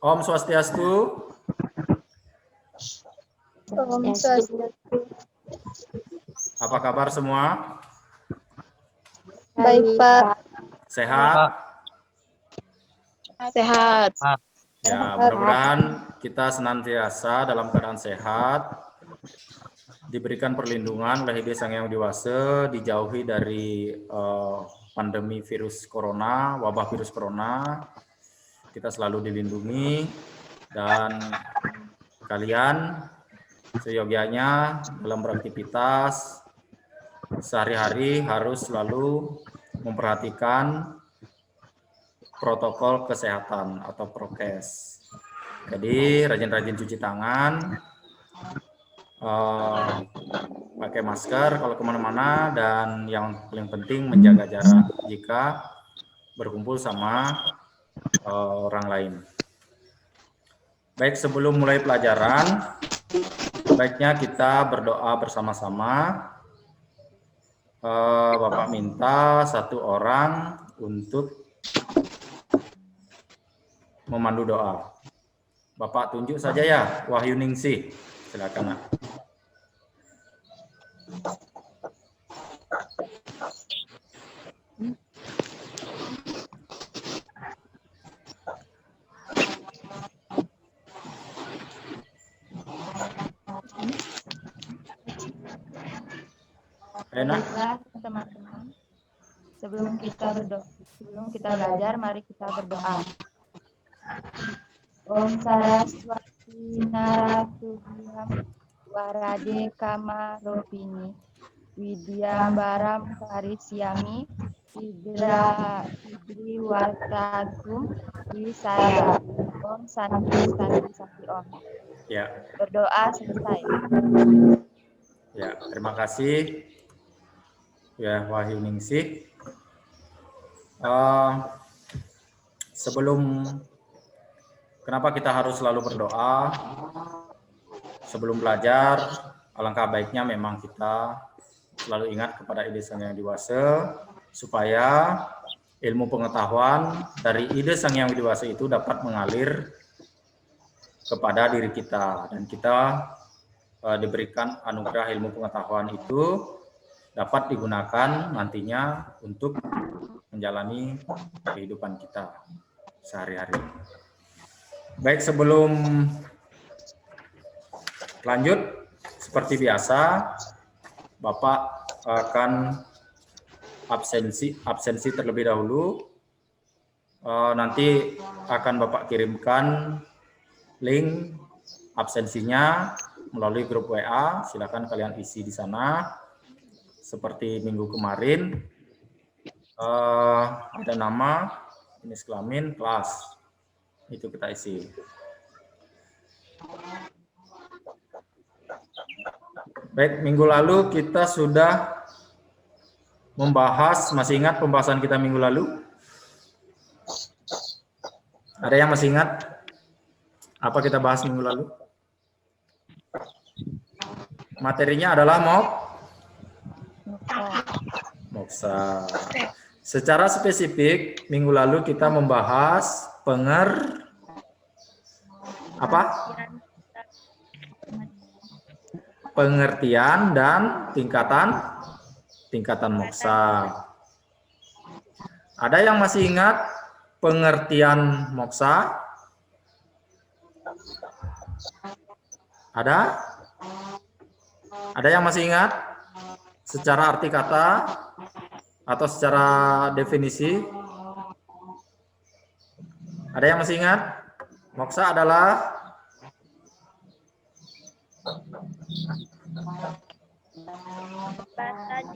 Om Swastiastu. Om Swastiastu. Apa kabar semua? Baik, Pak. Sehat? Sehat. Ya, mudah-mudahan kita senantiasa dalam keadaan sehat, diberikan perlindungan oleh Sang Hyang Widi Wase, dijauhi dari pandemi virus corona, wabah virus corona. Kita selalu dilindungi dan kalian seyogianya dalam beraktivitas sehari-hari harus selalu memperhatikan protokol kesehatan atau prokes. Jadi rajin-rajin cuci tangan, pakai masker kalau kemana-mana, dan yang paling penting menjaga jarak jika berkumpul sama orang lain. Baik, sebelum mulai pelajaran, baiknya kita berdoa bersama-sama. Bapak minta satu orang untuk memandu doa. Bapak tunjuk saja ya, Wahyu Ningsih. Silakan. Baiklah teman-teman, sebelum kita belajar, mari kita berdoa. Om Saraswati Narasubham Warade Kama Ropini Widyambaram Karisyami Idri Wartagum Wisaya. Om Santi Santi Santi Om. Ya. Berdoa selesai. Ya, terima kasih ya Wahyu Ningsih. Sebelum kenapa kita harus selalu berdoa sebelum belajar? Alangkah baiknya memang kita selalu ingat kepada ide Sang Hyang Widi Wase supaya ilmu pengetahuan dari ide Sang Hyang Widi Wase itu dapat mengalir kepada diri kita, dan kita diberikan anugerah ilmu pengetahuan itu dapat digunakan nantinya untuk menjalani kehidupan kita sehari-hari. Baik, sebelum lanjut, seperti biasa, Bapak akan absensi terlebih dahulu. Nanti akan Bapak kirimkan link absensinya melalui grup WA. Silakan kalian isi di sana. Seperti minggu kemarin, ada nama, jenis kelamin, kelas. Itu kita isi. Baik, minggu lalu kita sudah membahas, masih ingat pembahasan kita minggu lalu? Ada yang masih ingat apa kita bahas minggu lalu? Materinya adalah moksa. Secara spesifik, minggu lalu kita membahas pengertian dan tingkatan moksa. Ada yang masih ingat pengertian moksa? Ada? Ada yang masih ingat secara arti kata atau secara definisi? Ada yang masih ingat? Moksa adalah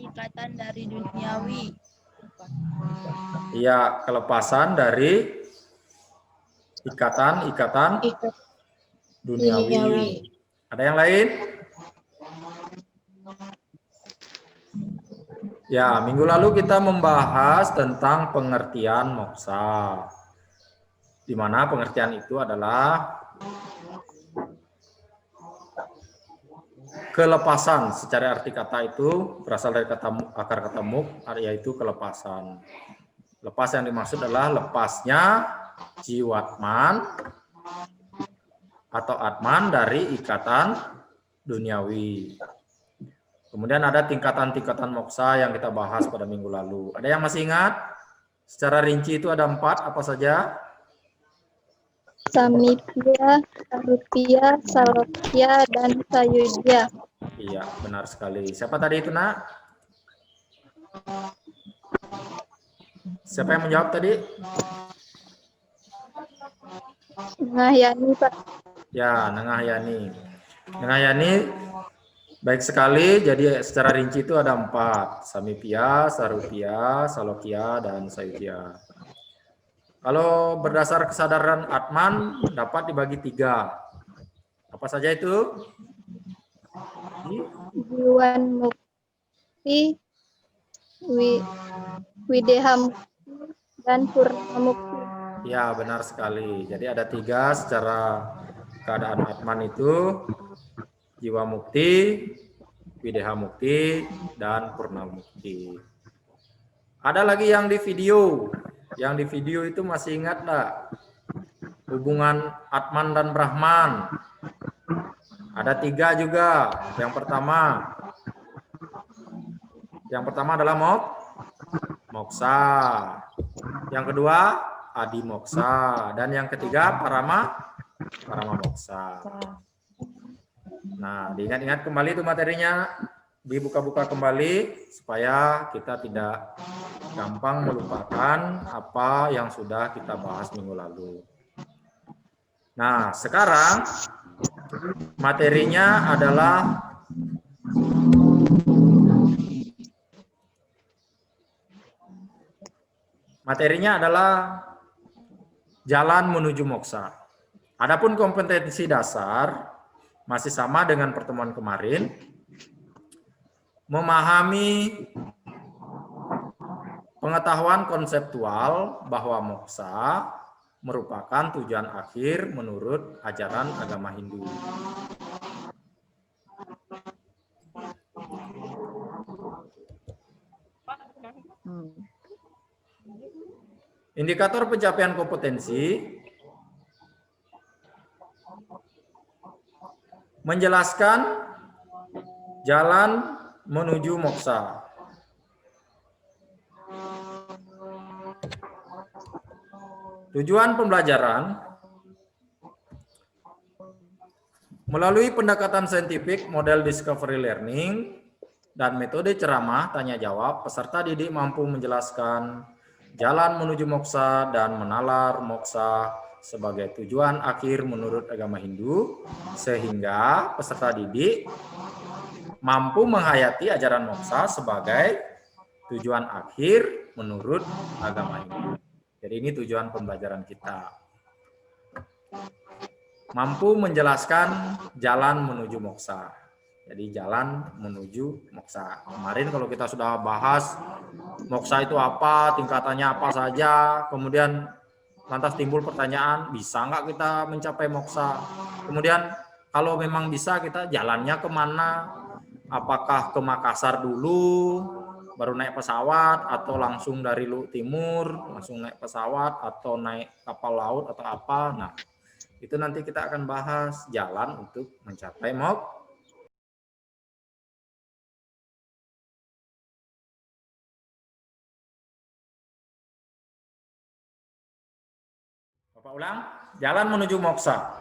ikatan dari duniawi. Iya, kelepasan dari ikatan duniawi. Ada yang lain? Ya, minggu lalu kita membahas tentang pengertian moksa, di mana pengertian itu adalah kelepasan. Secara arti kata itu berasal dari akar kata muk, yaitu kelepasan. Lepas yang dimaksud adalah lepasnya jiwatman atau atman dari ikatan duniawi. Kemudian ada tingkatan-tingkatan moksa yang kita bahas pada minggu lalu. Ada yang masih ingat? Secara rinci itu ada 4, apa saja? Samipya, Sarupya, Salokya, dan Sayudya. Iya, benar sekali. Siapa tadi itu, Nak? Siapa yang menjawab tadi? Ngahyani, Pak. Ya, Nengahyani. Nengahyani, baik sekali. Jadi secara rinci itu ada 4. Samipya, Sarupya, Salokya, dan Sayudya. Kalau berdasar kesadaran Atman dapat dibagi 3. Apa saja itu? Jiwan Mukti, Wideha Mukti, dan Purna Mukti. Ya, benar sekali. Jadi ada 3 secara keadaan Atman itu: Jiwa Mukti, Wideha Mukti, dan Purna Mukti. Ada lagi yang di video. Yang di video itu masih ingat enggak? Hubungan Atman dan Brahman. Ada 3 juga. Yang pertama adalah moksa. Yang kedua adi moksa, dan yang ketiga parama moksa. Nah, diingat-ingat kembali itu materinya, dibuka-buka kembali supaya kita tidak gampang melupakan apa yang sudah kita bahas minggu lalu. Nah, sekarang materinya adalah jalan menuju moksa. Adapun kompetensi dasar masih sama dengan pertemuan kemarin, memahami pengetahuan konseptual bahwa moksa merupakan tujuan akhir menurut ajaran agama Hindu. Indikator pencapaian kompetensi menjelaskan jalan menuju moksa. Tujuan pembelajaran melalui pendekatan saintifik, model discovery learning, dan metode ceramah tanya jawab, peserta didik mampu menjelaskan jalan menuju moksa dan menalar moksa sebagai tujuan akhir menurut agama Hindu, sehingga peserta didik mampu menghayati ajaran moksa sebagai tujuan akhir menurut agama Hindu. Jadi ini tujuan pembelajaran kita. Mampu menjelaskan jalan menuju moksa. Jadi jalan menuju moksa. Kemarin kalau kita sudah bahas moksa itu apa, tingkatannya apa saja, kemudian lantas timbul pertanyaan, bisa nggak kita mencapai moksa? Kemudian kalau memang bisa, kita jalannya kemana? Apakah ke Makassar dulu, baru naik pesawat, atau langsung dari Luhut Timur, langsung naik pesawat, atau naik kapal laut, atau apa? Nah, itu nanti kita akan bahas jalan untuk mencapai moksa. Bapak ulang, jalan menuju moksa.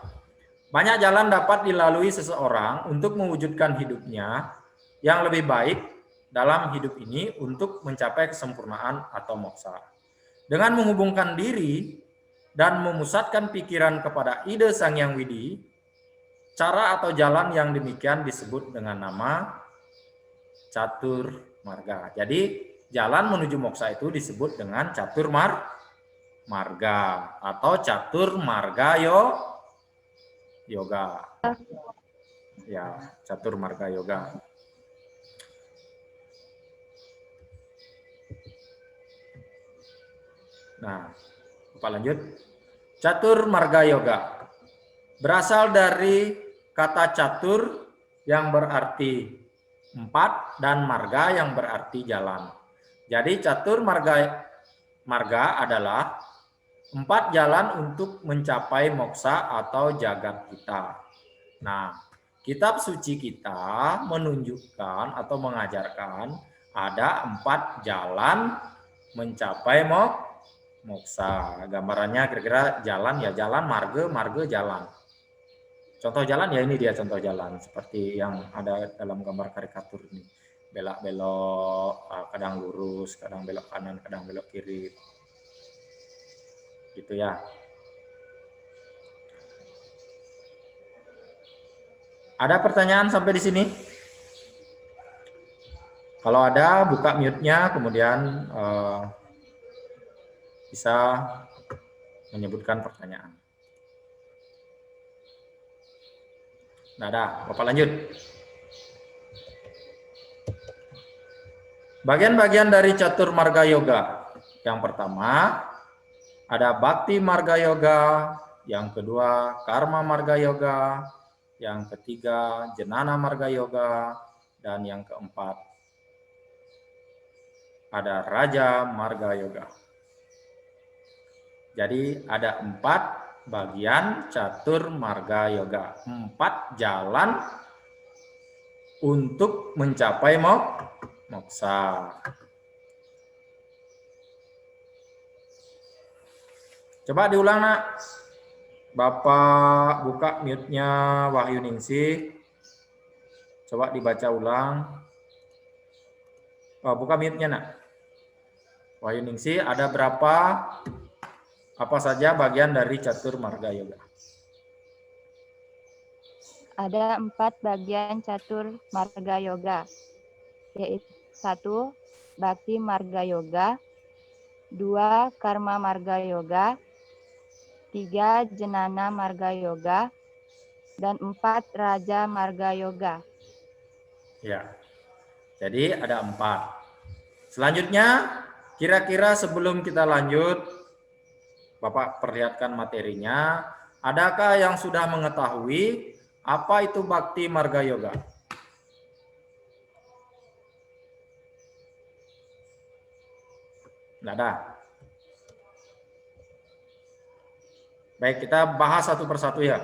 Banyak jalan dapat dilalui seseorang untuk mewujudkan hidupnya yang lebih baik dalam hidup ini untuk mencapai kesempurnaan atau moksa. Dengan menghubungkan diri dan memusatkan pikiran kepada ide Sang Hyang Widi, cara atau jalan yang demikian disebut dengan nama catur marga. Jadi jalan menuju moksa itu disebut dengan catur marga atau catur marga yoga. Ya, catur marga yoga. Nah, Bapak lanjut. Catur marga yoga berasal dari kata catur yang berarti 4 dan marga yang berarti jalan. Jadi catur marga adalah 4 jalan untuk mencapai moksa atau jagat kita. Nah, kitab suci kita menunjukkan atau mengajarkan ada 4 jalan mencapai moksa. Gambarannya kira-kira jalan ya jalan, marga jalan. Contoh jalan ya ini dia contoh jalan seperti yang ada dalam gambar karikatur ini. Belok-belok, kadang lurus, kadang belok kanan, kadang belok kiri. Gitu ya. Ada pertanyaan sampai di sini? Kalau ada, buka mute-nya, kemudian bisa menyebutkan pertanyaan. Nah, ada. Bapak lanjut. Bagian-bagian dari catur marga yoga. Yang pertama, ada Bhakti Marga Yoga, yang kedua Karma Marga Yoga, yang ketiga Jenana Marga Yoga, dan yang keempat ada Raja Marga Yoga. Jadi ada 4 bagian catur marga yoga, 4 jalan untuk mencapai moksa. Coba diulang nak. Bapak buka mute-nya Wahyu Ningsih. Coba dibaca ulang. Buka mute-nya nak. Wahyu Ningsih, ada berapa? Apa saja bagian dari catur marga yoga? Ada 4 bagian catur marga yoga, yaitu 1. Bhakti marga yoga, 2. Karma marga yoga, 3. Jenana marga yoga, dan 4. Raja marga yoga. Ya, jadi ada 4. Selanjutnya, kira-kira sebelum kita lanjut, Bapak perlihatkan materinya. Adakah yang sudah mengetahui apa itu Bhakti Marga Yoga? Tidak ada. Baik, kita bahas satu persatu ya.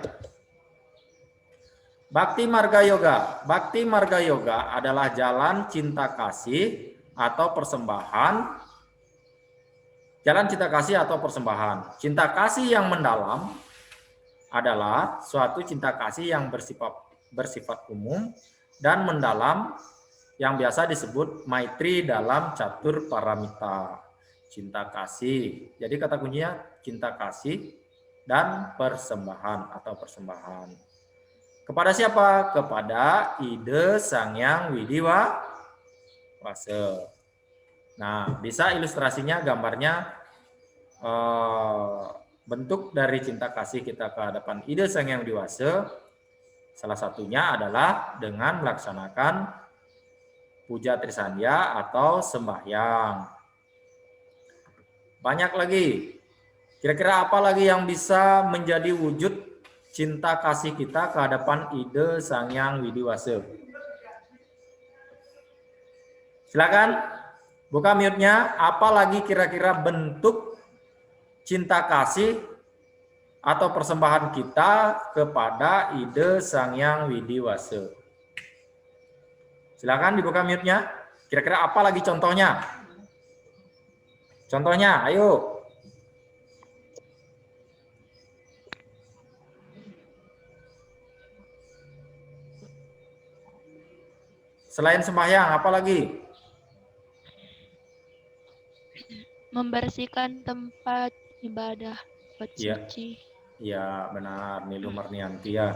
Bhakti Marga Yoga. Bhakti Marga Yoga adalah jalan cinta kasih atau persembahan. Jalan cinta kasih atau persembahan. Cinta kasih yang mendalam adalah suatu cinta kasih yang bersifat umum dan mendalam yang biasa disebut maitri dalam catur paramita. Cinta kasih. Jadi kata kuncinya cinta kasih dan persembahan atau persembahan. Kepada siapa? Kepada Ide Sangyang Widiwase. Nah, bisa ilustrasinya gambarnya bentuk dari cinta kasih kita ke hadapan Ide Sangyang Widiwase. Salah satunya adalah dengan melaksanakan puja trisandya atau sembahyang. Banyak lagi. Kira-kira apa lagi yang bisa menjadi wujud cinta kasih kita ke hadapan Ide Sangyang Widiwase? Silakan buka mute-nya. Apa lagi kira-kira bentuk cinta kasih atau persembahan kita kepada Ide Sangyang Widiwase? Silakan dibuka mute-nya. Kira-kira apa lagi contohnya? Contohnya, ayo. Selain sembahyang, apa lagi? Membersihkan tempat ibadah, tempat suci. Iya, benar. Nilu Marnianti ya.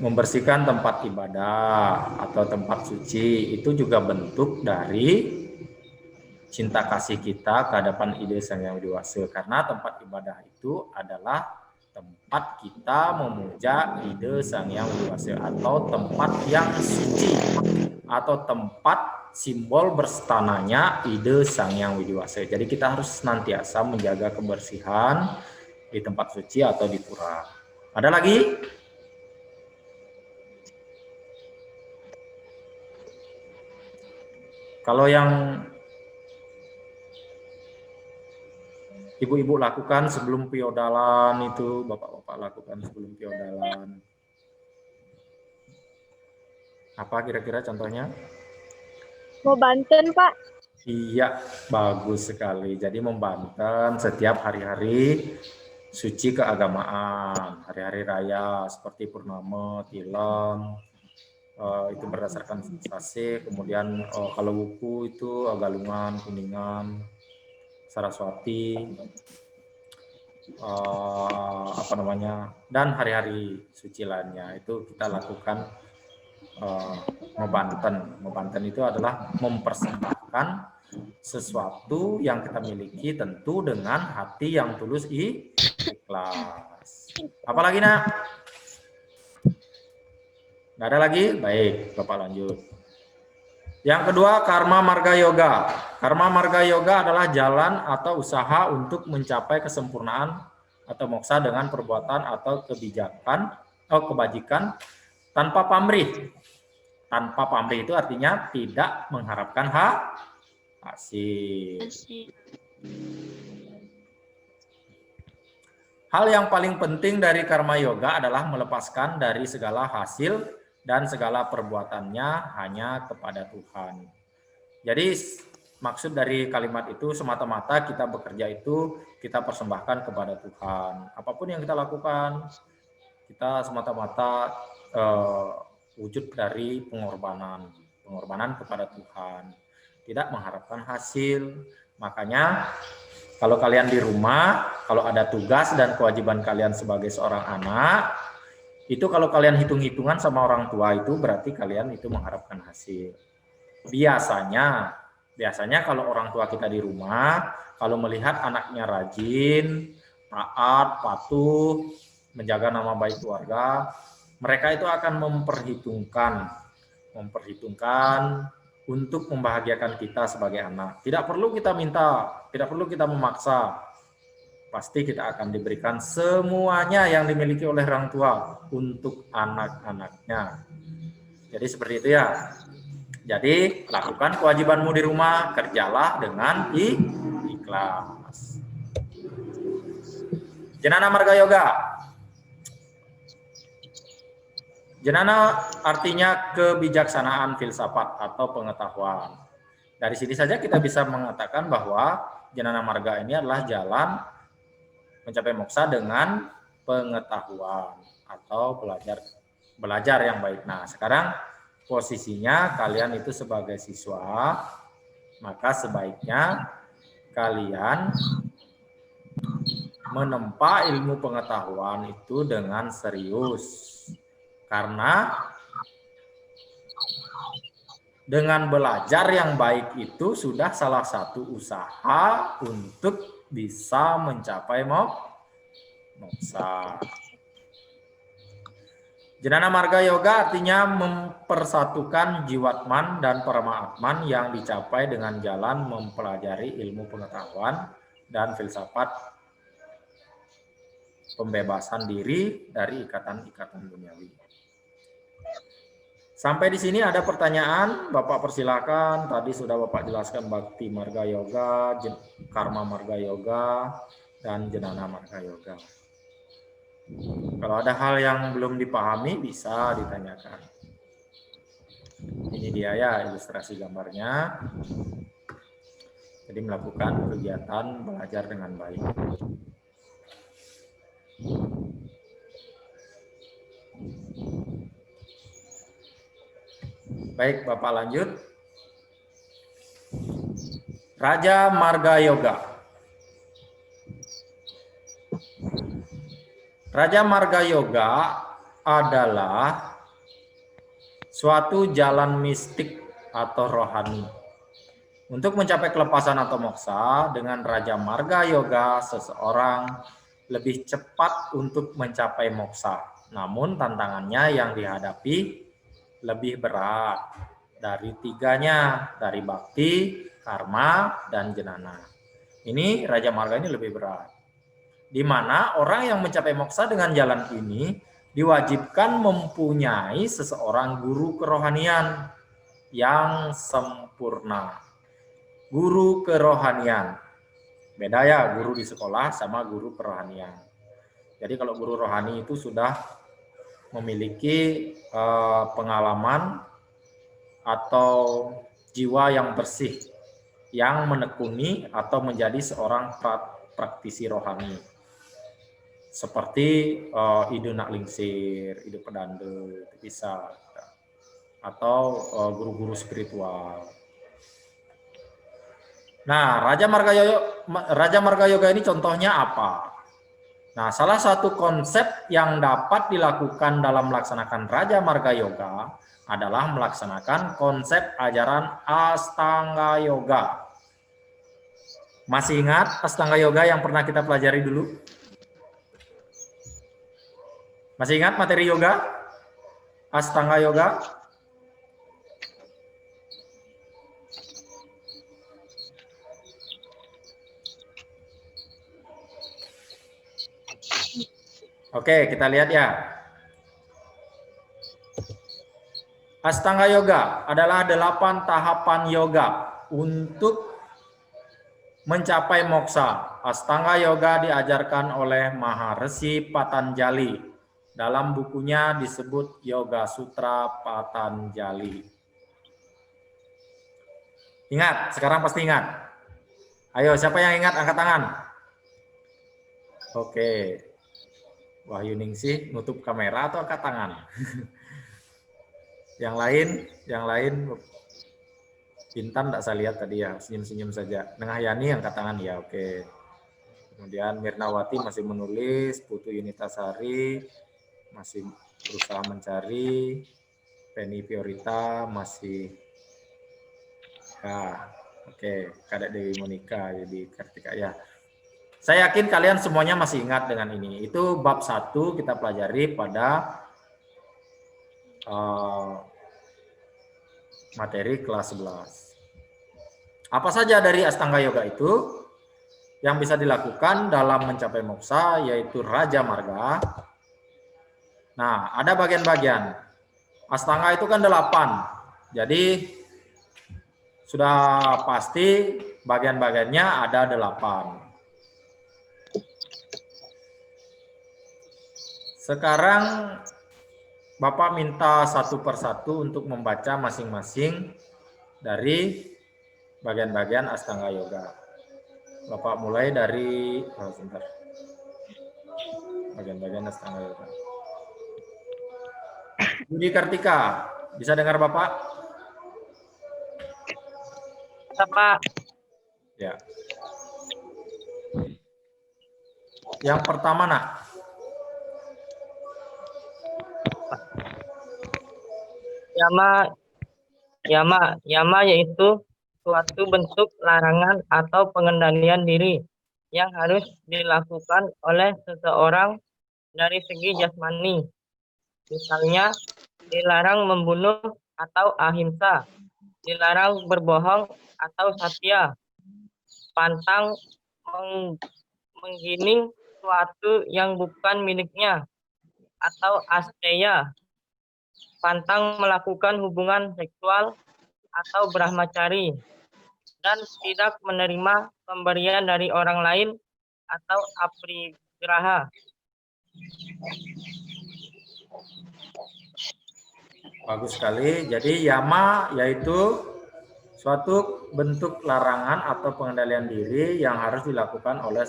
Membersihkan tempat ibadah atau tempat suci itu juga bentuk dari cinta kasih kita ke hadapan Ide Sangyang Widiwase, karena tempat ibadah itu adalah tempat kita memuja Ide Sangyang Widiwase atau tempat yang suci atau tempat simbol berstananya Ide Sangyang Widiwase. Jadi kita harus senantiasa menjaga kebersihan di tempat suci atau di pura. Ada lagi? Kalau yang ibu-ibu lakukan sebelum piodalan itu, bapak-bapak lakukan sebelum piodalan? Apa kira-kira contohnya? Mau Banten, Pak. Iya, bagus sekali. Jadi membanten setiap hari-hari suci keagamaan, hari-hari raya seperti Purnama, Tilem, itu berdasarkan sensasi. Kemudian kalau wuku itu Galungan, Kuningan, Saraswati, apa namanya, dan hari-hari suci lainnya itu kita lakukan membanten. Membanten itu adalah mempersembahkan sesuatu yang kita miliki tentu dengan hati yang tulus ikhlas. Apalagi nak? Nggak ada lagi? Baik, Bapak lanjut. Yang kedua, karma marga yoga. Karma marga yoga adalah jalan atau usaha untuk mencapai kesempurnaan atau moksa dengan perbuatan atau kebijakan atau kebajikan tanpa pamrih. Tanpa pamrih itu artinya tidak mengharapkan hasil. Hal yang paling penting dari karma yoga adalah melepaskan dari segala hasil dan segala perbuatannya hanya kepada Tuhan. Jadi maksud dari kalimat itu semata-mata kita bekerja itu kita persembahkan kepada Tuhan. Apapun yang kita lakukan, kita semata-mata wujud dari pengorbanan kepada Tuhan. Tidak mengharapkan hasil. Makanya kalau kalian di rumah, kalau ada tugas dan kewajiban kalian sebagai seorang anak, itu kalau kalian hitung-hitungan sama orang tua itu berarti kalian itu mengharapkan hasil. Biasanya kalau orang tua kita di rumah, kalau melihat anaknya rajin, taat, patuh, menjaga nama baik keluarga, mereka itu akan memperhitungkan untuk membahagiakan kita sebagai anak. Tidak perlu kita minta, tidak perlu kita memaksa. Pasti kita akan diberikan semuanya yang dimiliki oleh orang tua untuk anak-anaknya. Jadi seperti itu ya. Jadi lakukan kewajibanmu di rumah, kerjalah dengan ikhlas. Jenana Marga Yoga. Jenana artinya kebijaksanaan filsafat atau pengetahuan. Dari sini saja kita bisa mengatakan bahwa Jenana Marga ini adalah jalan mencapai moksa dengan pengetahuan atau belajar yang baik. Nah, sekarang posisinya kalian itu sebagai siswa, maka sebaiknya kalian menempa ilmu pengetahuan itu dengan serius. Karena dengan belajar yang baik itu sudah salah satu usaha untuk bisa mencapai moksa. Jenana Marga Yoga artinya mempersatukan jiwatman dan paramaatman yang dicapai dengan jalan mempelajari ilmu pengetahuan dan filsafat pembebasan diri dari ikatan-ikatan duniawi. Sampai di sini ada pertanyaan, Bapak persilakan. Tadi sudah Bapak jelaskan Bhakti Marga Yoga, Karma Marga Yoga, dan Jenana Marga Yoga. Kalau ada hal yang belum dipahami bisa ditanyakan. Ini dia ya ilustrasi gambarnya. Jadi melakukan kegiatan belajar dengan baik. Baik, Bapak lanjut. Raja Marga Yoga. Raja Marga Yoga adalah suatu jalan mistik atau rohani. Untuk mencapai kelepasan atau moksa, dengan Raja Marga Yoga, seseorang lebih cepat untuk mencapai moksa. Namun tantangannya yang dihadapi lebih berat dari tiganya, dari bakti, karma, dan jenana. Ini Raja Marga ini lebih berat. Di mana orang yang mencapai moksa dengan jalan ini diwajibkan mempunyai seseorang guru kerohanian yang sempurna. Guru kerohanian. Beda ya guru di sekolah sama guru kerohanian. Jadi kalau guru rohani itu sudah memiliki pengalaman atau jiwa yang bersih, yang menekuni atau menjadi seorang praktisi rohani. Seperti Idu Naklingsir, Idu Pedande, itu bisa. Atau guru-guru spiritual. Nah, Raja Marga Yoga ini contohnya apa? Nah, salah satu konsep yang dapat dilakukan dalam melaksanakan Raja Marga Yoga adalah melaksanakan konsep ajaran Astanga Yoga. Masih ingat Astanga Yoga yang pernah kita pelajari dulu? Masih ingat materi yoga? Astanga Yoga? Oke, kita lihat ya. Astanga Yoga adalah 8 tahapan yoga untuk mencapai moksa. Astanga Yoga diajarkan oleh Maharesi Patanjali. Dalam bukunya disebut Yoga Sutra Patanjali. Ingat, sekarang pasti ingat. Ayo, siapa yang ingat angkat tangan? Oke. Wahyu Ningsih nutup kamera atau angkat tangan? yang lain Intan tak saya lihat tadi ya, senyum-senyum saja. Nengah Yani angkat tangan ya, oke. Kemudian Mirnawati masih menulis, Putu Yunitasari masih berusaha mencari, Penny Fiorita masih ya, oke. Kadek Dewi Monika jadi Kartika ya. Saya yakin kalian semuanya masih ingat dengan ini. Itu bab 1 kita pelajari pada materi kelas 11. Apa saja dari Astanga Yoga itu yang bisa dilakukan dalam mencapai moksa, yaitu Raja Marga. Nah, ada bagian-bagian. Astanga itu kan 8. Jadi sudah pasti bagian-bagiannya ada 8. Sekarang Bapak minta satu persatu untuk membaca masing-masing dari bagian-bagian Astanga Yoga. Bapak mulai dari bagian-bagian Astanga Yoga. Budi Kartika, bisa dengar Bapak? Bapak. Ya. Yang pertama, Nak. Yama yaitu suatu bentuk larangan atau pengendalian diri yang harus dilakukan oleh seseorang dari segi jasmani. Misalnya, dilarang membunuh atau ahimsa, dilarang berbohong atau satya, pantang menggiring suatu yang bukan miliknya, atau asteya, pantang melakukan hubungan seksual atau brahmacari, dan tidak menerima pemberian dari orang lain atau aprigraha. Bagus sekali. Jadi yama yaitu suatu bentuk larangan atau pengendalian diri yang harus dilakukan oleh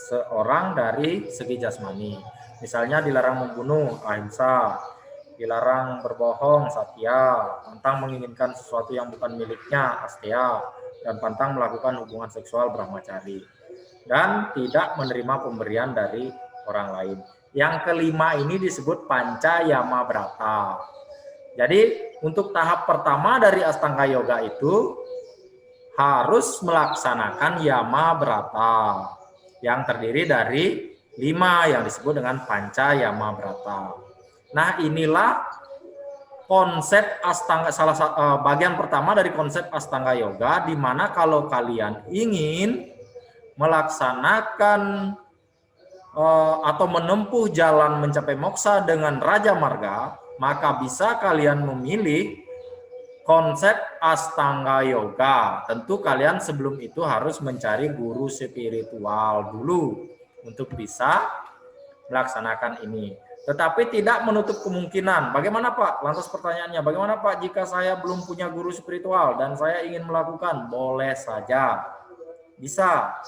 seorang dari segi jasmani. Misalnya dilarang membunuh, ahimsa, dilarang berbohong, satya, pantang menginginkan sesuatu yang bukan miliknya, asteya, dan pantang melakukan hubungan seksual, brahmacari, dan tidak menerima pemberian dari orang lain. Yang kelima ini disebut panca yama brata. Jadi untuk tahap pertama dari Astanga Yoga itu harus melaksanakan yama brata yang terdiri dari 5 yang disebut dengan panca yama brata. Nah, inilah konsep Astanga, bagian pertama dari konsep Astanga Yoga, di mana kalau kalian ingin melaksanakan atau menempuh jalan mencapai moksa dengan Raja Marga, maka bisa kalian memilih konsep Astanga Yoga. Tentu kalian sebelum itu harus mencari guru spiritual dulu untuk bisa melaksanakan ini. Tetapi tidak menutup kemungkinan. Bagaimana Pak? Lantas pertanyaannya, bagaimana Pak jika saya belum punya guru spiritual dan saya ingin melakukan? Boleh saja. Bisa.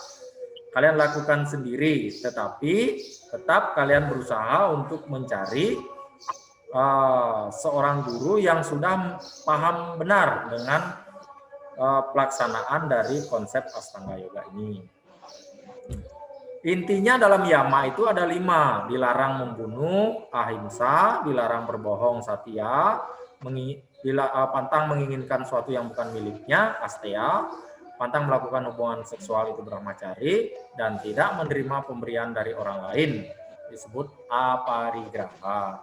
Kalian lakukan sendiri, tetapi tetap kalian berusaha untuk mencari seorang guru yang sudah paham benar dengan pelaksanaan dari konsep Astanga Yoga ini. Intinya dalam yama itu ada 5, dilarang membunuh, ahimsa, dilarang berbohong, satya, pantang menginginkan sesuatu yang bukan miliknya, asteya, pantang melakukan hubungan seksual itu brahmacari, dan tidak menerima pemberian dari orang lain, disebut aparigraha.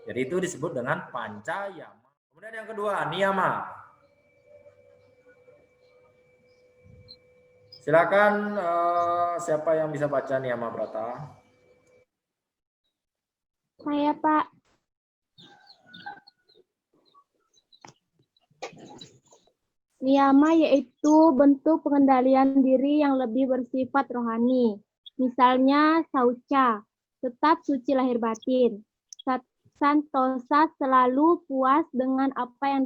Jadi itu disebut dengan pancayama. Kemudian yang kedua, niyama. Silakan siapa yang bisa baca niyama brata? Saya, Pak. Niyama yaitu bentuk pengendalian diri yang lebih bersifat rohani. Misalnya saucha, tetap suci lahir batin. Santosa, selalu puas dengan apa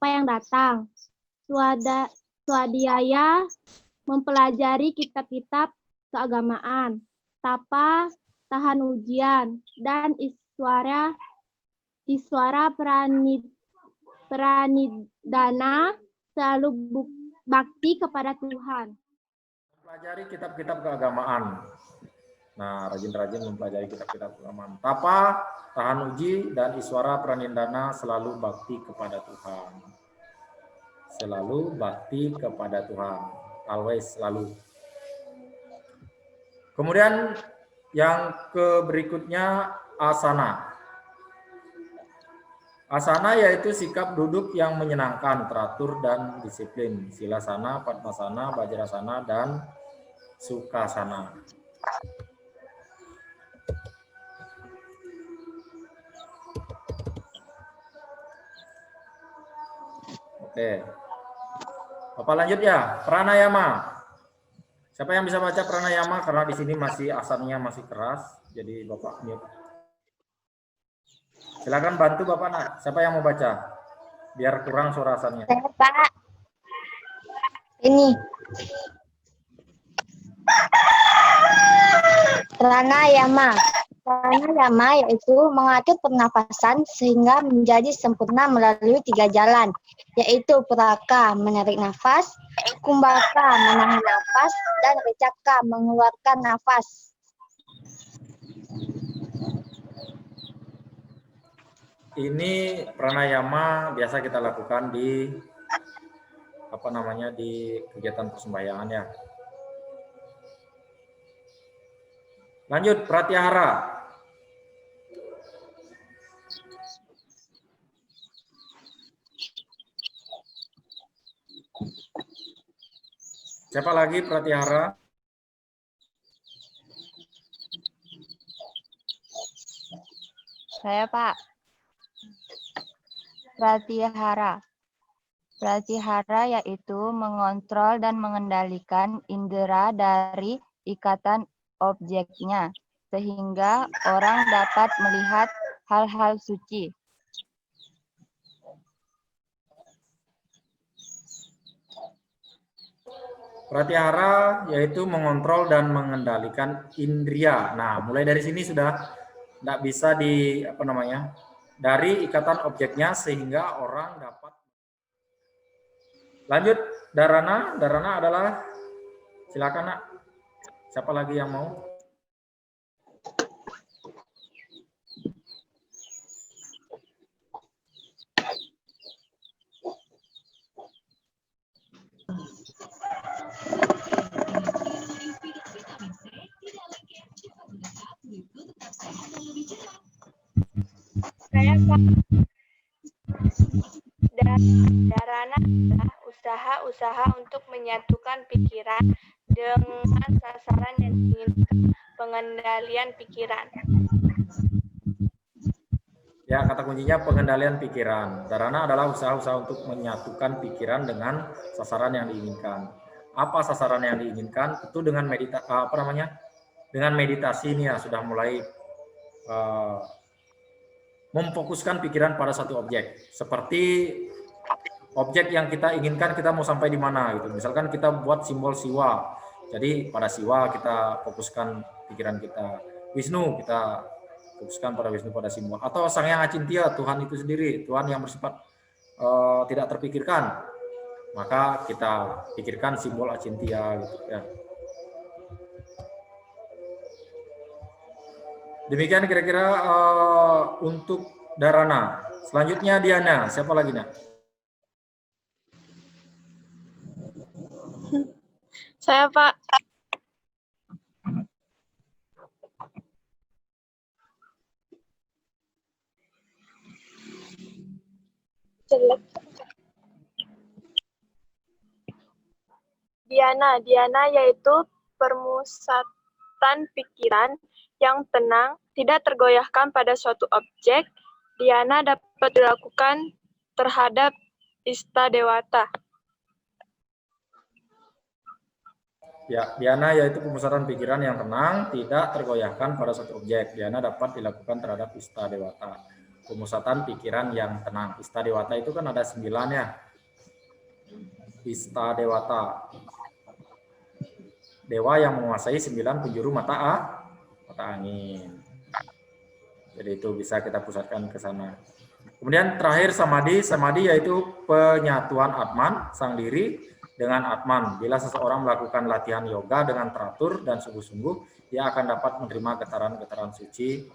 yang datang. Swadhyaya, mempelajari kitab-kitab keagamaan. Tapa, tahan ujian. Dan iswara pranidana, selalu bakti kepada Tuhan. Mempelajari kitab-kitab keagamaan. Nah, rajin-rajin mempelajari kitab-kitab keagamaan. Tapa, tahan uji, dan iswara pranidana, selalu bakti kepada Tuhan. Selalu bakti kepada Tuhan. Always, selalu. Kemudian yang berikutnya asana. Asana yaitu sikap duduk yang menyenangkan, teratur dan disiplin. Silasana, padmasana, vajrasana, dan sukhasana. Oke. Bapak lanjut ya, pranayama. Siapa yang bisa baca pranayama? Karena di sini masih asannya masih keras, jadi Bapak mute. Silakan bantu Bapak nak. Siapa yang mau baca? Biar kurang suara asannya. Saya, Pak. Ini. Pranayama. Pranayama yaitu mengatur pernafasan sehingga menjadi sempurna melalui 3 jalan, yaitu Puraka, menarik nafas, Kumbhaka, menahan nafas, dan Recaka, mengeluarkan nafas. Ini pranayama biasa kita lakukan di di kegiatan persembahyangan ya. Lanjut, pratyahara. Siapa lagi pratyahara? Saya, Pak. Pratyahara. Pratyahara yaitu mengontrol dan mengendalikan indera dari ikatan objeknya, sehingga orang dapat melihat hal-hal suci. Pratyahara yaitu mengontrol dan mengendalikan indria. Nah, mulai dari sini sudah tidak bisa dari ikatan objeknya sehingga orang dapat. Lanjut, dharana. Dharana adalah, silakan nak. Siapa lagi yang mau? Saya, Pak. Dharana adalah usaha-usaha untuk menyatukan pikiran dengan sasaran yang diinginkan, pengendalian pikiran. Ya, kata kuncinya pengendalian pikiran. Dharana adalah usaha-usaha untuk menyatukan pikiran dengan sasaran yang diinginkan. Apa sasaran yang diinginkan? Itu dengan dengan meditasi ini ya sudah mulai memfokuskan pikiran pada satu objek. Seperti objek yang kita inginkan, kita mau sampai di mana gitu. Misalkan kita buat simbol Siwa. Jadi pada Siwa kita fokuskan pikiran kita. Wisnu kita fokuskan pada Wisnu, pada simbol. Atau Sang Yang Acintya, Tuhan itu sendiri, Tuhan yang bersifat tidak terpikirkan. Maka kita pikirkan simbol Acintya gitu ya. Demikian kira-kira untuk Dharana. Selanjutnya Diana, siapa lagi nak? Saya, Pak. Jelek. Diana yaitu permusatan pikiran yang tenang, tidak tergoyahkan pada suatu objek. Diana dapat dilakukan terhadap Istadewata. Ya, Diana yaitu pemusatan pikiran yang tenang, tidak tergoyahkan pada suatu objek. Diana dapat dilakukan terhadap Istadewata. Pemusatan pikiran yang tenang. Istadewata itu kan ada 9 ya. Istadewata. Dewa yang menguasai 9 penjuru mata angin. Jadi itu bisa kita pusatkan ke sana. Kemudian terakhir samadhi. Samadhi yaitu penyatuan Atman, sang diri, dengan Atman. Bila seseorang melakukan latihan yoga dengan teratur dan sungguh-sungguh, dia akan dapat menerima getaran-getaran suci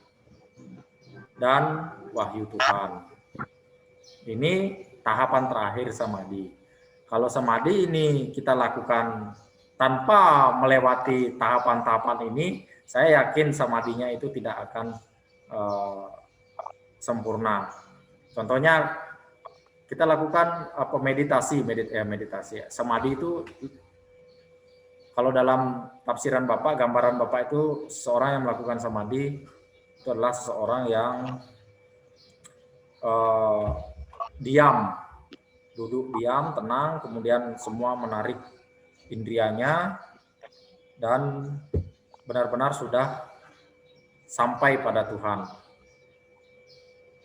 dan wahyu Tuhan. Ini tahapan terakhir samadhi. Kalau samadhi ini kita lakukan tanpa melewati tahapan-tahapan ini, saya yakin samadhinya itu tidak akan sempurna. Contohnya kita lakukan meditasi. Samadhi itu kalau dalam tafsiran Bapak, gambaran Bapak itu seorang yang melakukan samadhi itu adalah seseorang yang diam, duduk diam, tenang, kemudian semua menarik indrianya dan benar-benar sudah sampai pada Tuhan.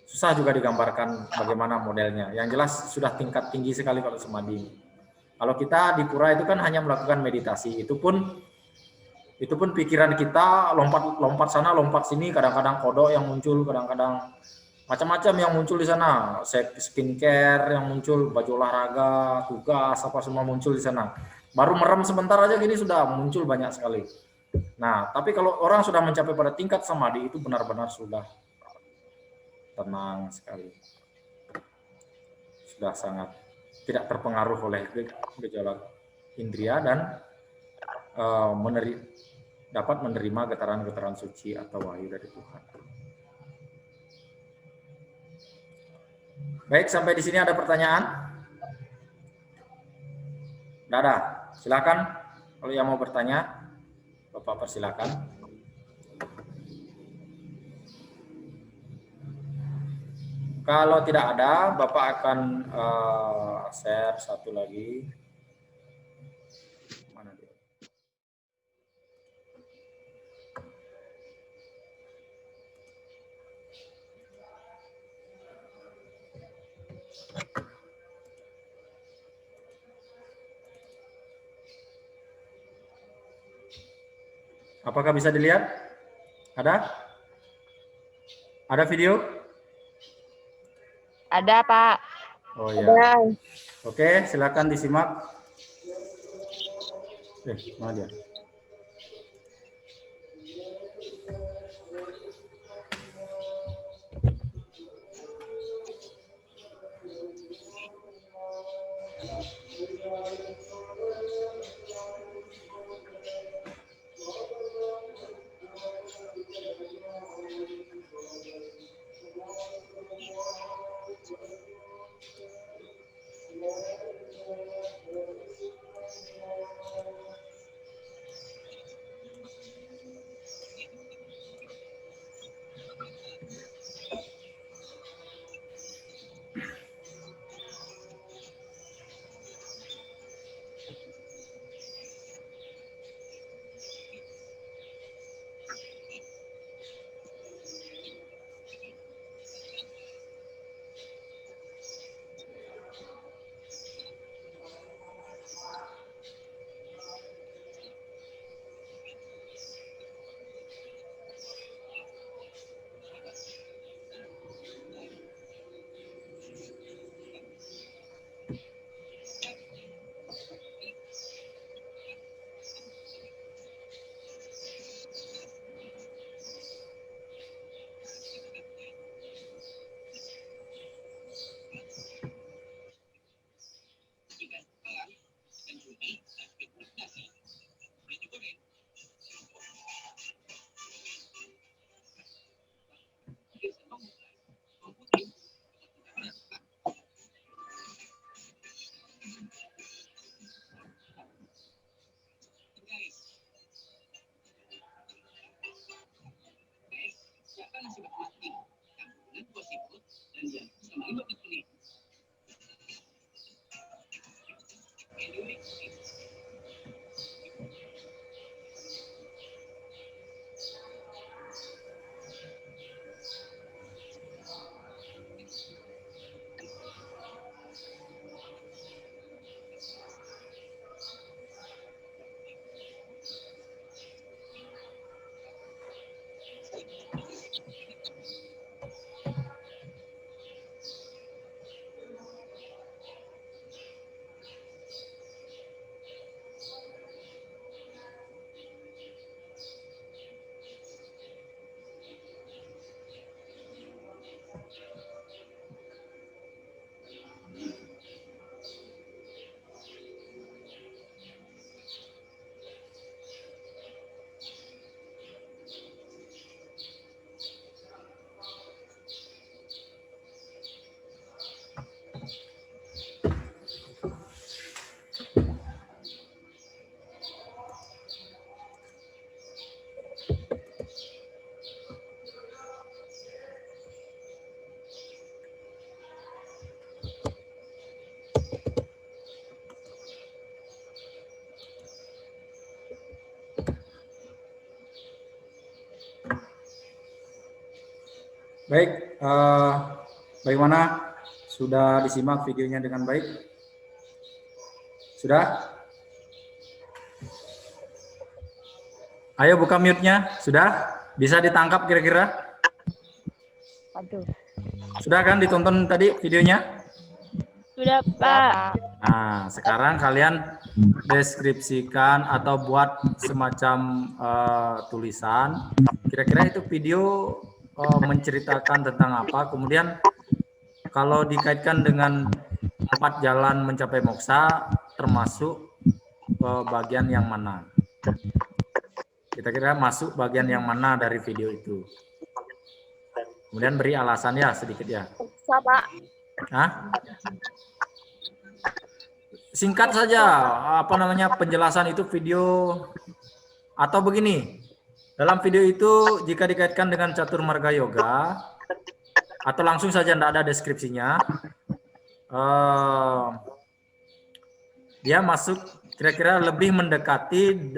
Susah juga digambarkan bagaimana modelnya. Yang jelas sudah tingkat tinggi sekali kalau samadhi. Kalau kita di pura itu kan hanya melakukan meditasi, itu pun pikiran kita lompat sana, lompat sini, kadang-kadang kodok yang muncul, kadang-kadang macam-macam yang muncul di sana, skincare yang muncul, baju olahraga, tugas, apa semua muncul di sana. Baru merem sebentar aja gini sudah muncul banyak sekali. Nah, tapi kalau orang sudah mencapai pada tingkat samadhi itu benar-benar sudah tenang sekali. Sudah sangat tidak terpengaruh oleh gejolak indria dan dapat menerima getaran-getaran suci atau wahyu dari Tuhan. Baik, sampai di sini ada pertanyaan? Tidak ada. Silakan kalau yang mau bertanya, Bapak persilakan. Kalau tidak ada, Bapak akan share satu lagi. Mana dia? Apakah bisa dilihat? Ada? Ada video? Ada, Pak. Oh ya. Oke, silakan disimak. Mana dia? Baik, bagaimana? Sudah disimak videonya dengan baik? Sudah? Ayo buka mute-nya. Sudah? Bisa ditangkap kira-kira? Waduh. Sudah kan ditonton tadi videonya? Sudah, Sudah, Pak. Pak. Nah, sekarang kalian deskripsikan atau buat semacam tulisan. Kira-kira itu video menceritakan tentang apa. Kemudian kalau dikaitkan dengan 4 jalan mencapai moksa, termasuk bagian yang mana? Kira-kira masuk bagian yang mana dari video itu? Kemudian beri alasan ya sedikit ya. Bisa, Pak. Hah? Singkat saja, apa namanya penjelasan itu video atau begini. Dalam video itu jika dikaitkan dengan catur marga yoga atau langsung saja tidak ada deskripsinya, dia masuk kira-kira lebih mendekati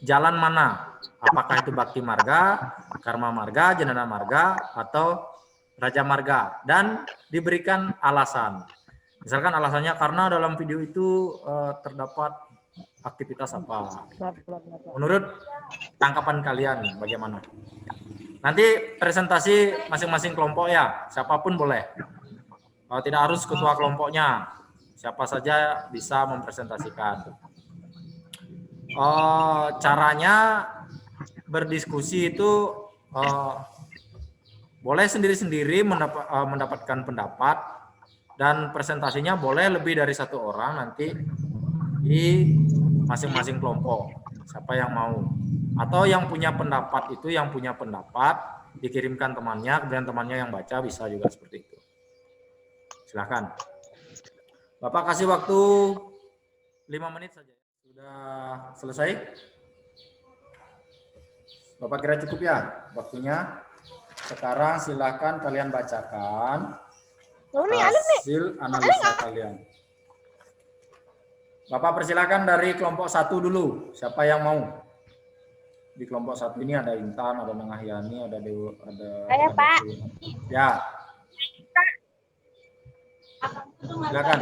jalan mana? Apakah itu bakti marga, karma marga, jnana marga, atau raja marga, dan diberikan alasan. Misalkan alasannya karena dalam video itu terdapat aktivitas apa. Menurut tangkapan kalian bagaimana? Nanti presentasi masing-masing kelompok ya, siapapun boleh. Tidak harus ketua kelompoknya, siapa saja bisa mempresentasikan. Caranya berdiskusi itu boleh sendiri-sendiri mendapatkan pendapat, dan presentasinya boleh lebih dari 1 orang nanti di masing-masing kelompok, siapa yang mau. Atau yang punya pendapat itu, yang punya pendapat dikirimkan temannya, kemudian temannya yang baca, bisa juga seperti itu. Silahkan. Bapak kasih waktu 5 menit saja. Sudah selesai? Bapak kira cukup ya waktunya? Sekarang silahkan kalian bacakan hasil analisa kalian. Bapak persilakan dari kelompok 1 dulu. Siapa yang mau? Di kelompok 1 ini ada Intan, ada Nangahyani, ada Dewa, ada Pak. Ya. Silakan.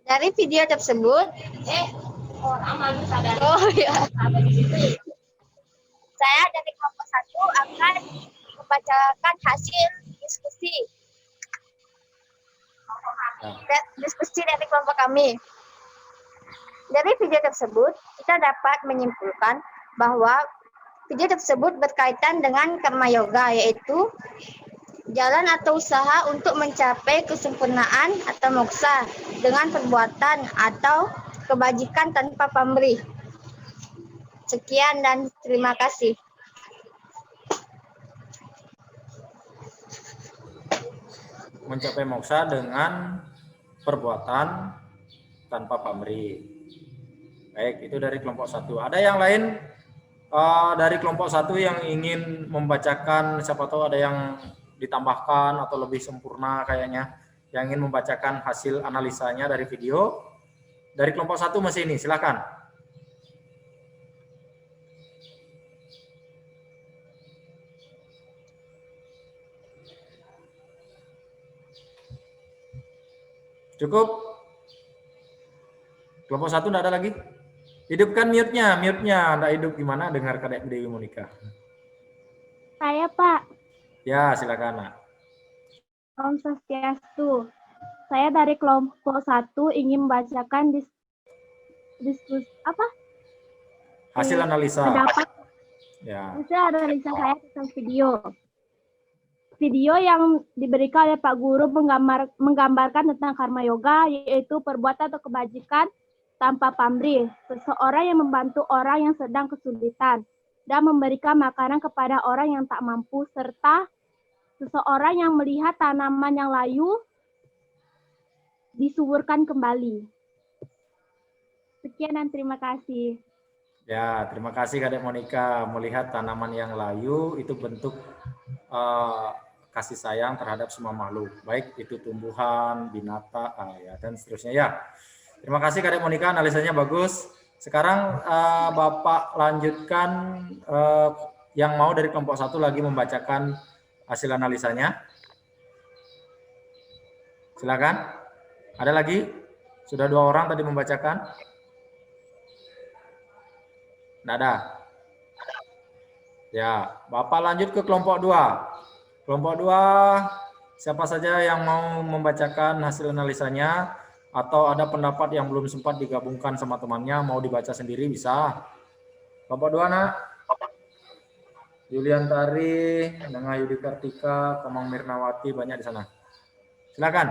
Dari video tersebut, saya dari kelompok 1 akan membacakan hasil diskusi. Diskusi dari kelompok kami. Dari video tersebut, kita dapat menyimpulkan bahwa video tersebut berkaitan dengan karma yoga, yaitu jalan atau usaha untuk mencapai kesempurnaan atau moksa dengan perbuatan atau kebajikan tanpa pamrih. Sekian dan terima kasih. Mencapai moksa dengan perbuatan tanpa pamrih. Baik, itu dari kelompok 1. Ada yang lain dari kelompok 1 yang ingin membacakan, siapa tahu ada yang ditambahkan atau lebih sempurna kayaknya, yang ingin membacakan hasil analisanya dari video. Dari kelompok 1 masih ini, silakan. Cukup? Kelompok 1 tidak ada lagi? Hidupkan mute-nya, Anda hidup gimana dengar Kadek Dewi Monika? Saya, Pak. Ya, silakan, Nak. Om Swastiastu. Saya dari kelompok 1 ingin membacakan diskusi Hasil analisa. pendapat Ya. hasil analisa saya tentang video. Video yang diberikan oleh Pak Guru menggambarkan tentang karma yoga, yaitu perbuatan atau kebajikan tanpa pamrih. Seseorang yang membantu orang yang sedang kesulitan dan memberikan makanan kepada orang yang tak mampu, serta seseorang yang melihat tanaman yang layu disuburkan kembali. Sekian dan terima kasih. Ya, terima kasih Kadek Monika. Melihat tanaman yang layu itu bentuk kasih sayang terhadap semua makhluk, baik itu tumbuhan, binatang, ya, dan seterusnya ya. Terima kasih Kadek Monika, analisanya bagus. Sekarang Bapak lanjutkan yang mau dari kelompok 1 lagi membacakan hasil analisanya? Silakan. Ada lagi? Sudah 2 orang tadi membacakan? Tidak ada. Ya, Bapak lanjut ke kelompok 2. Kelompok 2, siapa saja yang mau membacakan hasil analisanya atau ada pendapat yang belum sempat digabungkan sama temannya, mau dibaca sendiri bisa. Kelompok 2, Nak. Yuliantari, Nengah Yudi Kartika, Komang Mirnawati, banyak di sana. Silakan.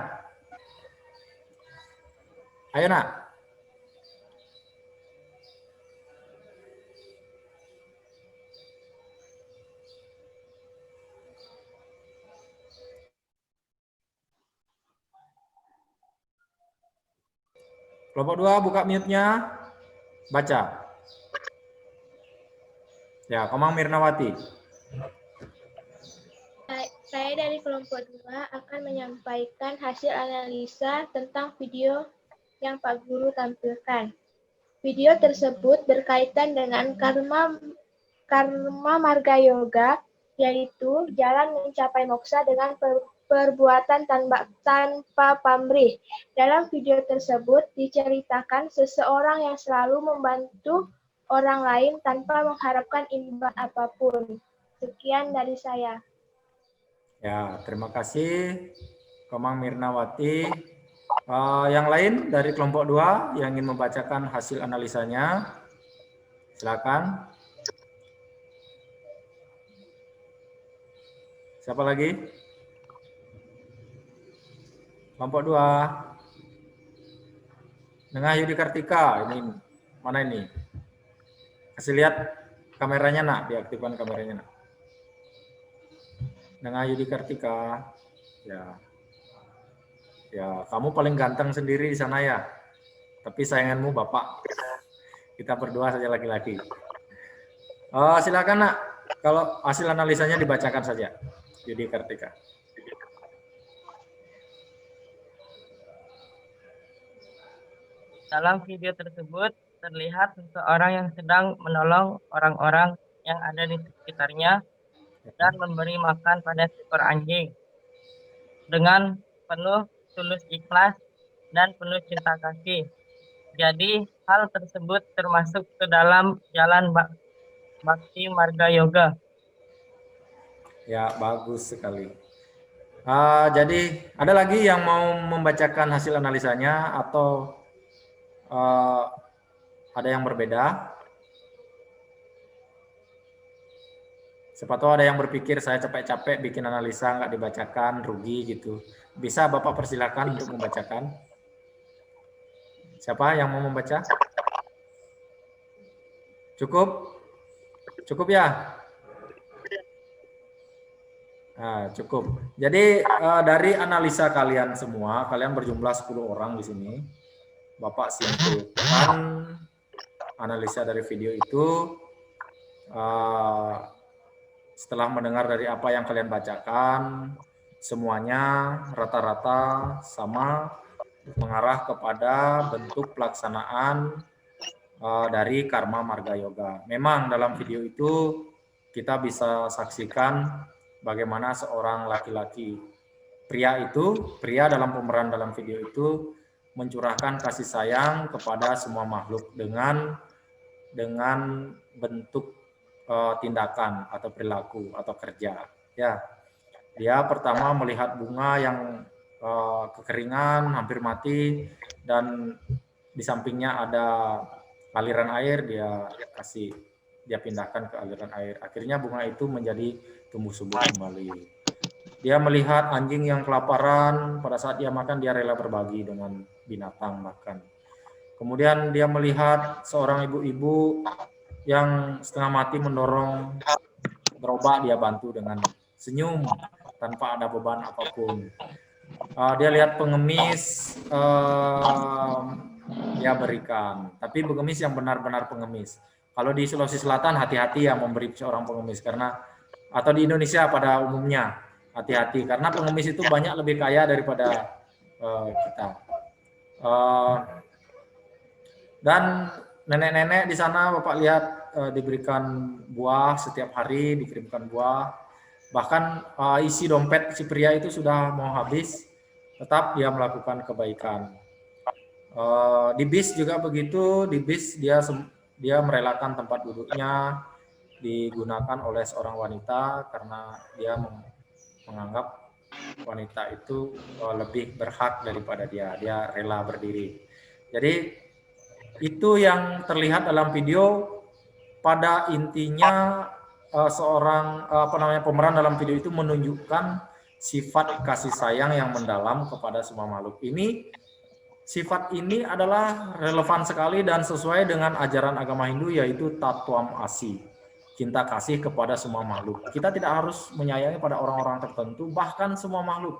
Ayo, Nak. Kelompok 2, buka mute-nya. Baca. Ya, Komang Mirnawati. Saya dari kelompok 2 akan menyampaikan hasil analisa tentang video yang Pak Guru tampilkan. Video tersebut berkaitan dengan karma marga yoga, yaitu jalan mencapai moksa dengan perbuatan tanpa pamrih. Dalam video tersebut diceritakan seseorang yang selalu membantu orang lain tanpa mengharapkan imbal apapun. Sekian dari saya. Ya, terima kasih Komang Mirnawati. Yang lain dari kelompok 2 yang ingin membacakan hasil analisanya, silakan. Siapa lagi? Kelompok 2. Nengah Yudi Kartika, ini mana ini? Kasih lihat kameranya, Nak, diaktifkan kameranya, Nak. Nengah Yudi Kartika. Ya. Ya, kamu paling ganteng sendiri di sana ya. Tapi sayanganmu Bapak. Kita berdua saja laki-laki. Silakan, Nak. Kalau hasil analisanya dibacakan saja. Yudi Kartika. Dalam video tersebut terlihat seseorang yang sedang menolong orang-orang yang ada di sekitarnya dan memberi makan pada seekor anjing dengan penuh tulus ikhlas dan penuh cinta kasih. Jadi hal tersebut termasuk ke dalam jalan Bhakti Marga Yoga. Ya, bagus sekali. Jadi ada lagi yang mau membacakan hasil analisanya atau ada yang berbeda? Siapa tahu ada yang berpikir saya capek-capek bikin analisa nggak dibacakan, rugi gitu. Bisa Bapak persilakan untuk membacakan. Siapa yang mau membaca? Cukup? Cukup ya? Nah, cukup. Jadi dari analisa kalian semua, kalian berjumlah 10 orang di sini. Bapak simpulkan analisa dari video itu setelah mendengar dari apa yang kalian bacakan, semuanya rata-rata sama mengarah kepada bentuk pelaksanaan dari karma marga yoga. Memang dalam video itu kita bisa saksikan bagaimana seorang laki-laki pria dalam pemeran dalam video itu mencurahkan kasih sayang kepada semua makhluk dengan bentuk tindakan atau perilaku atau kerja. Ya, dia pertama melihat bunga yang kekeringan, hampir mati, dan di sampingnya ada aliran air, dia pindahkan ke aliran air. Akhirnya bunga itu menjadi tumbuh subur kembali. Dia melihat anjing yang kelaparan, pada saat dia makan dia rela berbagi dengan binatang makan. Kemudian dia melihat seorang ibu-ibu yang setengah mati mendorong gerobak, dia bantu dengan senyum tanpa ada beban apapun. Dia lihat pengemis, dia berikan, tapi pengemis yang benar-benar pengemis. Kalau di Sulawesi Selatan hati-hati ya memberi seorang pengemis, karena atau di Indonesia pada umumnya hati-hati karena pengemis itu banyak lebih kaya daripada kita. Dan nenek-nenek di sana Bapak lihat diberikan buah setiap hari, dikirimkan buah, Bahkan isi dompet si pria itu sudah mau habis, tetap dia melakukan kebaikan. Di bis juga begitu, di bis dia merelakan tempat duduknya digunakan oleh seorang wanita karena dia menganggap wanita itu lebih berhak daripada dia rela berdiri. Jadi itu yang terlihat dalam video. Pada intinya seorang pemeran dalam video itu menunjukkan sifat kasih sayang yang mendalam kepada semua makhluk. Sifat ini adalah relevan sekali dan sesuai dengan ajaran agama Hindu, yaitu Tatwam Asi, cinta kasih kepada semua makhluk. Kita tidak harus menyayangi pada orang-orang tertentu, bahkan semua makhluk,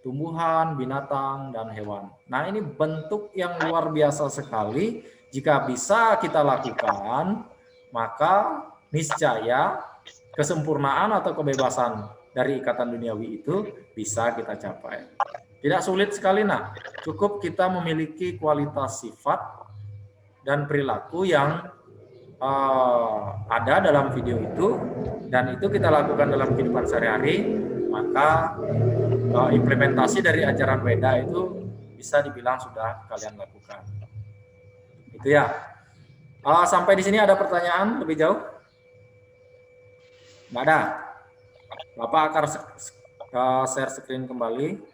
tumbuhan, binatang, dan hewan. Nah, ini bentuk yang luar biasa sekali. Jika bisa kita lakukan, maka niscaya kesempurnaan atau kebebasan dari ikatan duniawi itu bisa kita capai. Tidak sulit sekali, nah, cukup kita memiliki kualitas sifat dan perilaku yang ada dalam video itu, dan itu kita lakukan dalam kehidupan sehari-hari, maka implementasi dari ajaran Weda itu bisa dibilang sudah kalian lakukan. Itu ya. Sampai di sini ada pertanyaan lebih jauh? Nggak ada. Bapak akan share screen kembali.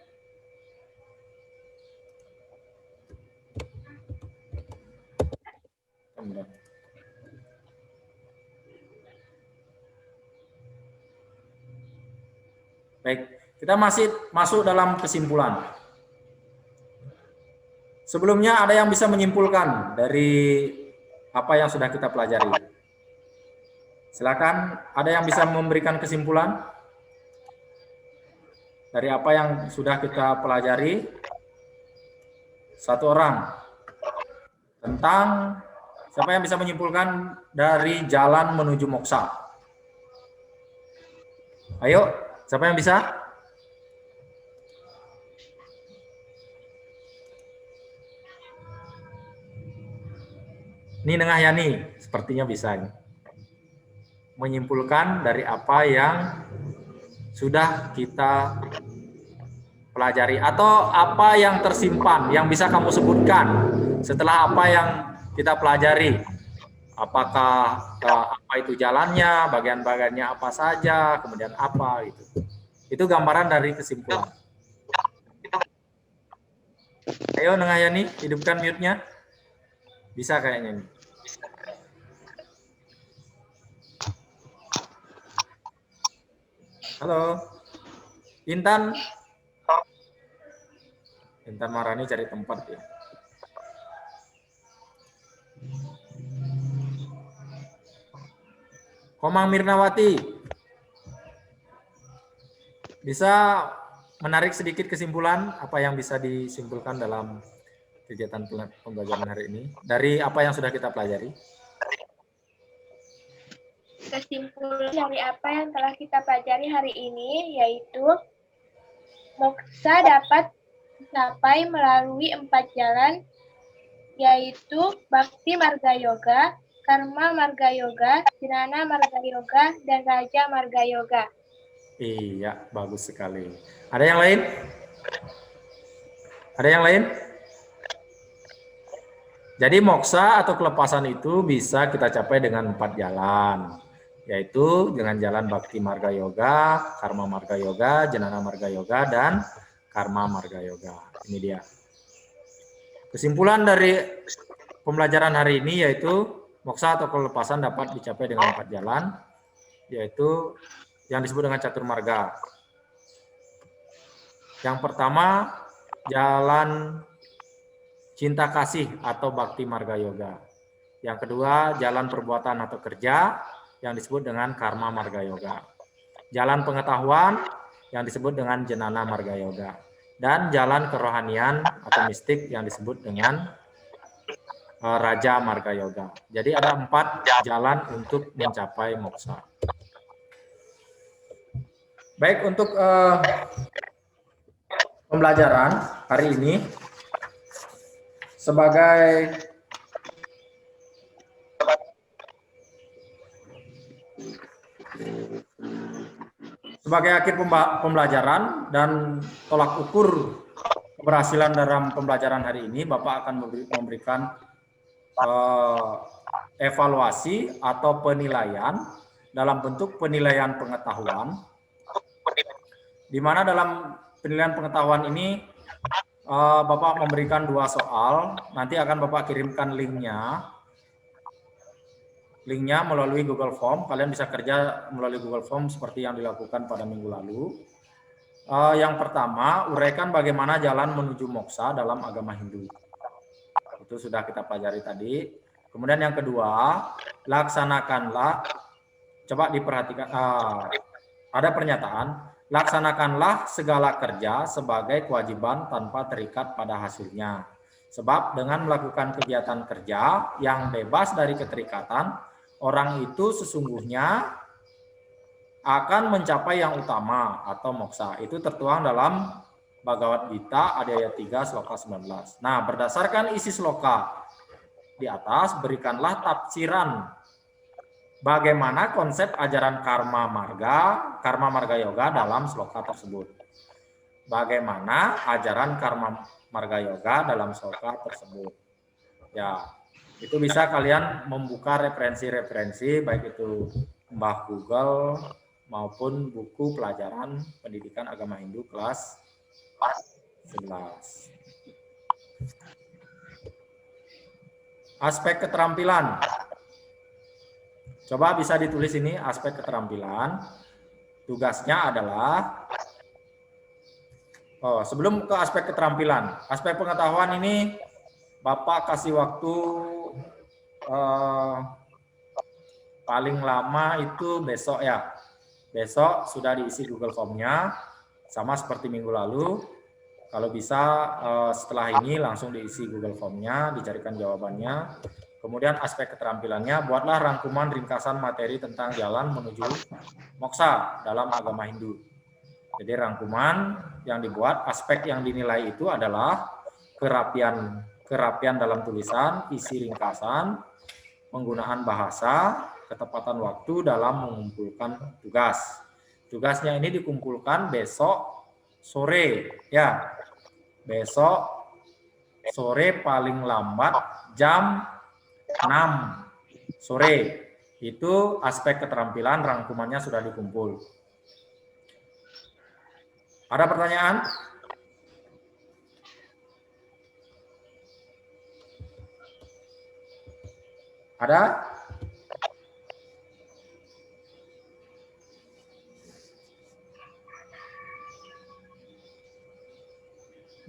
Baik, kita masih masuk dalam kesimpulan. Sebelumnya ada yang bisa menyimpulkan dari apa yang sudah kita pelajari? Silakan, ada yang bisa memberikan kesimpulan dari apa yang sudah kita pelajari? Satu orang. Tentang siapa yang bisa menyimpulkan dari jalan menuju moksa? Ayo, siapa yang bisa? Ini Nengah Yani, sepertinya bisa menyimpulkan dari apa yang sudah kita pelajari, atau apa yang tersimpan yang bisa kamu sebutkan setelah apa yang kita pelajari. Apakah apa itu jalannya, bagian-bagiannya apa saja, kemudian apa gitu. Itu gambaran dari kesimpulan. Ayo Nengah Yani, hidupkan mute-nya. Bisa kayaknya ini. Halo. Intan. Intan Marani cari tempat ya. Komang Mirnawati. Bisa menarik sedikit kesimpulan apa yang bisa disimpulkan dalam kegiatan pembelajaran hari ini dari apa yang sudah kita pelajari? Kesimpulan dari apa yang telah kita pelajari hari ini yaitu moksa dapat dicapai melalui 4 jalan, yaitu Bhakti Marga Yoga, Karma Marga Yoga, Jnana Marga Yoga, dan Raja Marga Yoga. Iya, bagus sekali. Ada yang lain? Ada yang lain? Jadi moksa atau kelepasan itu bisa kita capai dengan 4 jalan, yaitu dengan jalan Bhakti Marga Yoga, Karma Marga Yoga, Jnana Marga Yoga, dan Karma Marga Yoga. Ini dia. Kesimpulan dari pembelajaran hari ini yaitu moksa atau kelepasan dapat dicapai dengan 4 jalan, yaitu yang disebut dengan catur marga. Yang pertama, jalan cinta kasih atau Bhakti Marga Yoga. Yang kedua, jalan perbuatan atau kerja yang disebut dengan Karma Marga Yoga. Jalan pengetahuan yang disebut dengan Jnana Marga Yoga. Dan jalan kerohanian atau mistik yang disebut dengan Raja Marga Yoga. Jadi ada 4 jalan untuk mencapai moksa. Baik, untuk pembelajaran hari ini sebagai Sebagai akhir pembelajaran dan tolak ukur keberhasilan dalam pembelajaran hari ini, Bapak akan memberikan evaluasi atau penilaian dalam bentuk penilaian pengetahuan, di mana dalam penilaian pengetahuan ini Bapak memberikan 2 soal, nanti akan Bapak kirimkan linknya melalui Google Form. Kalian bisa kerja melalui Google Form seperti yang dilakukan pada minggu lalu. Yang pertama, uraikan bagaimana jalan menuju moksa dalam agama Hindu. Itu sudah kita pelajari tadi. Kemudian yang kedua, laksanakanlah, coba diperhatikan, ada pernyataan, laksanakanlah segala kerja sebagai kewajiban tanpa terikat pada hasilnya. Sebab dengan melakukan kegiatan kerja yang bebas dari keterikatan, orang itu sesungguhnya akan mencapai yang utama atau moksa. Itu tertuang dalam Bhagavad Gita ayat 3 sloka 19. Nah, berdasarkan isi sloka di atas, berikanlah tafsiran bagaimana konsep ajaran karma marga yoga dalam sloka tersebut. Bagaimana ajaran karma marga yoga dalam sloka tersebut. Ya, itu bisa kalian membuka referensi-referensi, baik itu Mbah Google maupun buku pelajaran pendidikan agama Hindu kelas 11. Aspek keterampilan. Coba bisa ditulis ini aspek keterampilan. Tugasnya adalah, sebelum ke aspek keterampilan, aspek pengetahuan ini Bapak kasih waktu paling lama itu besok ya. Besok sudah diisi Google Form-nya, sama seperti minggu lalu. Kalau bisa setelah ini langsung diisi Google Form-nya, dicarikan jawabannya. Kemudian aspek keterampilannya, buatlah rangkuman ringkasan materi tentang jalan menuju moksa dalam agama Hindu. Jadi rangkuman yang dibuat, aspek yang dinilai itu adalah kerapian dalam tulisan, isi ringkasan, penggunaan bahasa, ketepatan waktu dalam mengumpulkan tugas. Tugasnya ini dikumpulkan besok sore ya. Besok sore paling lambat jam 6 sore. Itu aspek keterampilan, rangkumannya sudah dikumpul. Ada pertanyaan? Ada?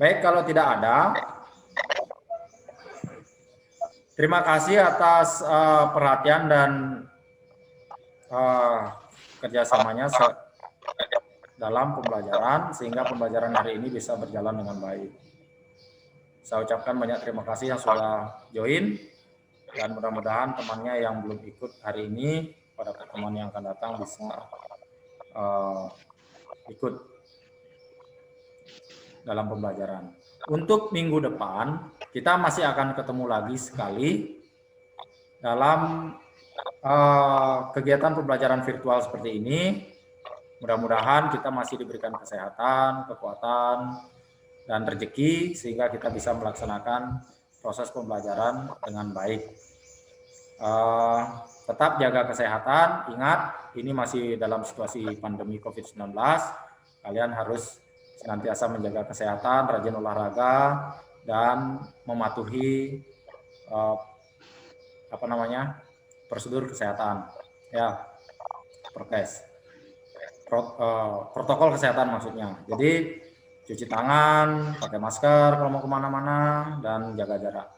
Baik, kalau tidak ada, terima kasih atas perhatian dan kerjasamanya dalam pembelajaran, sehingga pembelajaran hari ini bisa berjalan dengan baik. Saya ucapkan banyak terima kasih yang sudah join, dan mudah-mudahan temannya yang belum ikut hari ini pada pertemuan yang akan datang bisa ikut dalam pembelajaran. Untuk minggu depan kita masih akan ketemu lagi sekali dalam kegiatan pembelajaran virtual seperti ini. Mudah-mudahan kita masih diberikan kesehatan, kekuatan, dan rezeki sehingga kita bisa melaksanakan proses pembelajaran dengan baik. Tetap jaga kesehatan, ingat ini masih dalam situasi pandemi COVID-19. Kalian harus senantiasa menjaga kesehatan, rajin olahraga, dan mematuhi prosedur kesehatan, ya, prokes, protokol kesehatan maksudnya. Jadi cuci tangan, pakai masker kalau mau kemana-mana, dan jaga jarak.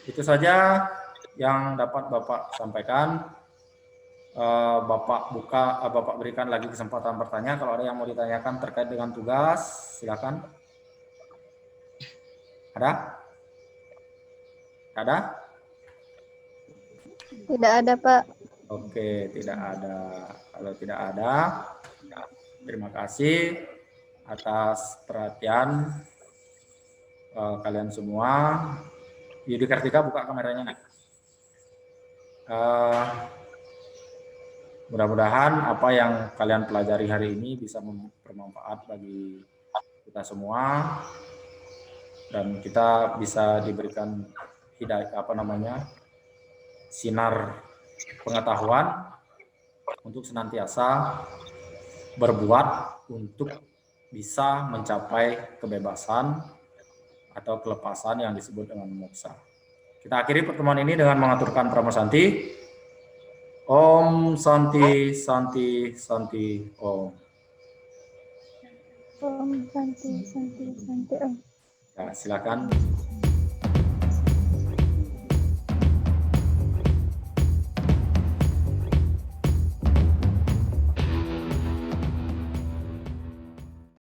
Itu saja yang dapat Bapak sampaikan. Bapak berikan lagi kesempatan bertanya. Kalau ada yang mau ditanyakan terkait dengan tugas, silakan. Ada? Ada? Tidak ada, Pak. Oke, tidak ada. Kalau tidak ada, terima kasih atas perhatian kalian semua. Yudi Kartika, buka kameranya. Mudah-mudahan apa yang kalian pelajari hari ini bisa bermanfaat bagi kita semua dan kita bisa diberikan sinar pengetahuan untuk senantiasa berbuat untuk bisa mencapai kebebasan atau kelepasan yang disebut dengan moksa. Kita akhiri pertemuan ini dengan mengaturkan Pramasanti. Om Santi Santi Santi Om. Om Santi Santi Santi Om. Ya, silakan.